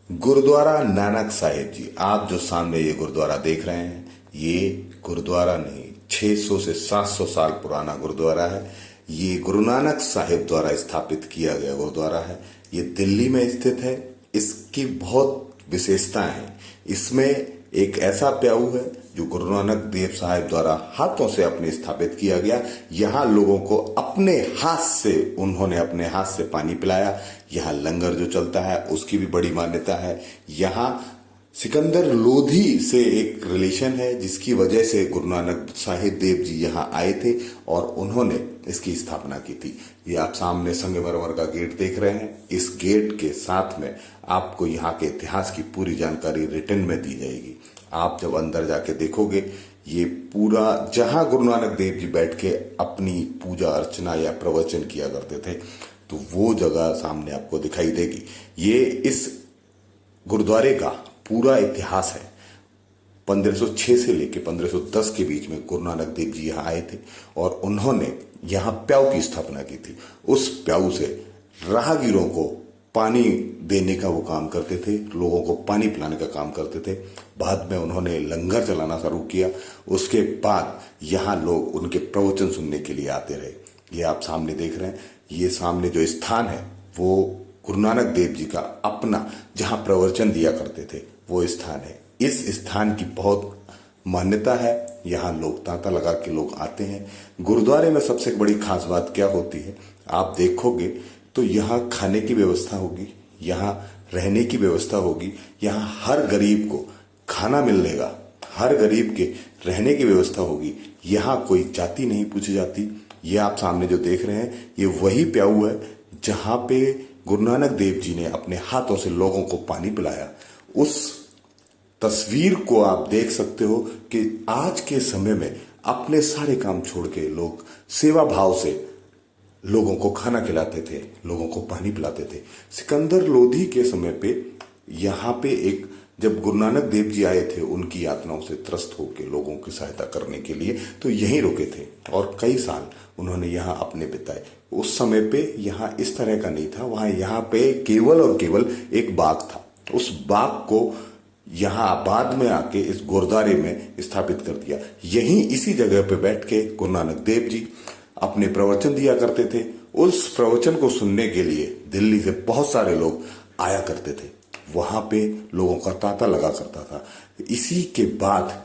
गुरुद्वारा नानक साहिब जी, आप जो सामने ये गुरुद्वारा देख रहे हैं, ये गुरुद्वारा नहीं 600 से 700 साल पुराना गुरुद्वारा है। ये गुरु नानक साहिब द्वारा स्थापित किया गया गुरुद्वारा है। ये दिल्ली में स्थित है। इसकी बहुत विशेषताएं हैं। इसमें एक ऐसा प्याऊ है जो गुरु नानक देव साहिब द्वारा हाथों से अपने स्थापित किया गया। यहाँ लोगों को अपने हाथ से पानी पिलाया। यहाँ लंगर जो चलता है उसकी भी बड़ी मान्यता है। यहाँ सिकंदर लोधी से एक रिलेशन है, जिसकी वजह से गुरु नानक साहिब देव जी यहाँ आए थे और उन्होंने इसकी स्थापना की थी। ये आप सामने संगमरमर का गेट देख रहे हैं। इस गेट के साथ में आपको यहाँ के इतिहास की पूरी जानकारी रिटन में दी जाएगी। आप जब अंदर जाके देखोगे, ये पूरा जहां गुरु नानक देव जी बैठ के अपनी पूजा अर्चना या प्रवचन किया करते थे, तो वो जगह सामने आपको दिखाई देगी। ये इस गुरुद्वारे का पूरा इतिहास है। 1506 से लेकर 1510 के बीच में गुरु नानक देव जी यहाँ आए थे और उन्होंने यहाँ प्याऊ की स्थापना की थी। उस प्याऊ से राहगीरों को पानी देने का वो काम करते थे, लोगों को पानी पिलाने का काम करते थे। बाद में उन्होंने लंगर चलाना शुरू किया। उसके बाद यहाँ लोग उनके प्रवचन सुनने के लिए आते रहे। ये आप सामने देख रहे हैं, ये सामने जो स्थान है वो गुरु नानक देव जी का अपना जहाँ प्रवचन दिया करते थे वो स्थान है। इस स्थान की बहुत मान्यता है। यहाँ लोग तांता लगा के लोग आते हैं। गुरुद्वारे में सबसे बड़ी खास बात क्या होती है, आप देखोगे तो यहाँ खाने की व्यवस्था होगी, यहाँ रहने की व्यवस्था होगी, यहाँ हर गरीब को खाना मिलने का, हर गरीब के रहने की व्यवस्था होगी। यहाँ कोई जाति नहीं पूछी जाती। ये आप सामने जो देख रहे हैं, ये वही प्याऊ है जहाँ पे गुरु नानक देव जी ने अपने हाथों से लोगों को पानी पिलाया। उस तस्वीर को आप देख सकते हो कि आज के समय में अपने सारे काम छोड़ के लोग सेवा भाव से लोगों को खाना खिलाते थे, लोगों को पानी पिलाते थे। सिकंदर लोधी के समय पे यहाँ पे एक जब गुरु नानक देव जी आए थे, उनकी यातनाओं से त्रस्त होकर लोगों की सहायता करने के लिए, तो यहीं रुके थे और कई साल उन्होंने यहाँ अपने बिताए। उस समय पे यहाँ इस तरह का नहीं था। वहां यहाँ पे केवल और केवल एक बाग था। उस बाग को यहाँ बाद में आके इस गुरुद्वारे में स्थापित कर दिया। यहीं इसी जगह पे बैठ के गुरु नानक देव जी अपने प्रवचन दिया करते थे। उस प्रवचन को सुनने के लिए दिल्ली से बहुत सारे लोग आया करते थे। वहां पे लोगों का तांता लगा करता था। इसी के बाद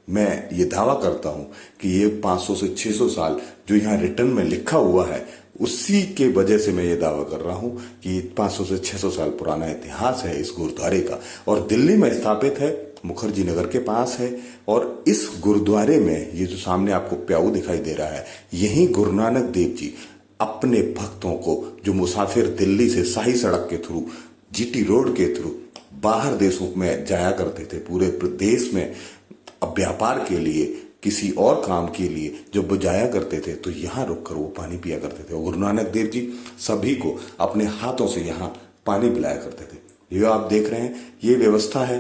मैं ये दावा करता हूं कि ये 500 से 600 साल जो यहाँ रिटर्न में लिखा हुआ है, उसी के वजह से मैं ये दावा कर रहा हूं कि 500 से 600 साल पुराना इतिहास है इस गुरुद्वारे का और दिल्ली में स्थापित है, मुखर्जी नगर के पास है। और इस गुरुद्वारे में ये जो सामने आपको प्याऊ दिखाई दे रहा है, यही गुरु नानक देव जी अपने भक्तों को, जो मुसाफिर दिल्ली से शाही सड़क के थ्रू, जीटी रोड के थ्रू बाहर देशों में जाया करते थे, पूरे प्रदेश में व्यापार के लिए, किसी और काम के लिए जब वो जाया करते थे, तो यहाँ रुककर वो पानी पिया करते थे। और गुरु नानक देव जी सभी को अपने हाथों से यहाँ पानी पिलाया करते थे। ये आप देख रहे हैं, ये व्यवस्था है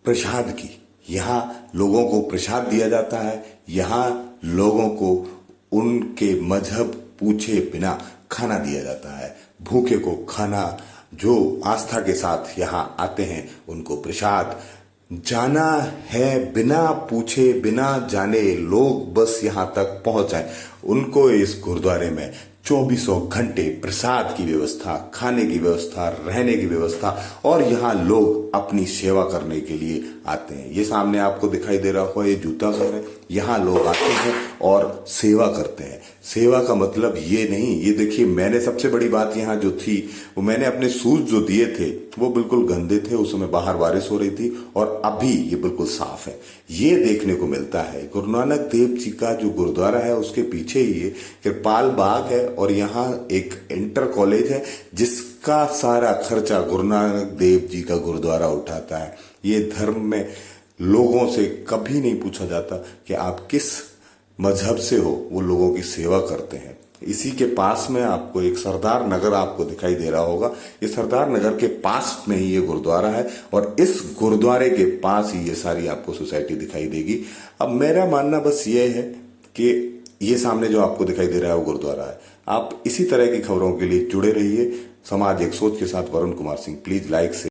प्रसाद की। यहाँ लोगों को प्रसाद दिया जाता है। यहाँ लोगों को उनके मजहब पूछे बिना खाना दिया जाता है। भूखे को खाना, जो आस्था के साथ यहाँ आते हैं उनको प्रसाद। जाना है बिना पूछे बिना जाने, लोग बस यहाँ तक पहुंच जाए, उनको इस गुरुद्वारे में 24 घंटे प्रसाद की व्यवस्था, खाने की व्यवस्था, रहने की व्यवस्था, और यहाँ लोग अपनी सेवा करने के लिए आते हैं। ये सामने आपको दिखाई दे रहा होगा, ये जूता घर है। यहाँ लोग आते हैं और सेवा करते हैं। सेवा का मतलब ये नहीं, ये देखिए, मैंने सबसे बड़ी बात यहाँ जो थी, वो मैंने अपने शूज जो दिए थे वो बिल्कुल गंदे थे। उस समय बाहर बारिश हो रही थी और अभी ये बिल्कुल साफ है। ये देखने को मिलता है गुरु नानक देव जी का जो गुरुद्वारा है, उसके पीछे ही ये कृपाल बाग है और यहाँ एक इंटर कॉलेज है जिसका सारा खर्चा गुरु नानक देव जी का गुरुद्वारा उठाता है। ये धर्म में लोगों से कभी नहीं पूछा जाता कि आप किस मजहब से हो, वो लोगों की सेवा करते हैं। इसी के पास में आपको एक सरदार नगर आपको दिखाई दे रहा होगा। ये सरदार नगर के पास में ही ये गुरुद्वारा है और इस गुरुद्वारे के पास ही ये सारी आपको सोसाइटी दिखाई देगी। अब मेरा मानना बस ये है कि ये सामने जो आपको दिखाई दे रहा है वो गुरुद्वारा है। आप इसी तरह की खबरों के लिए जुड़े रहिए। समाज एक सोच के साथ, वरुण कुमार सिंह। प्लीज लाइक से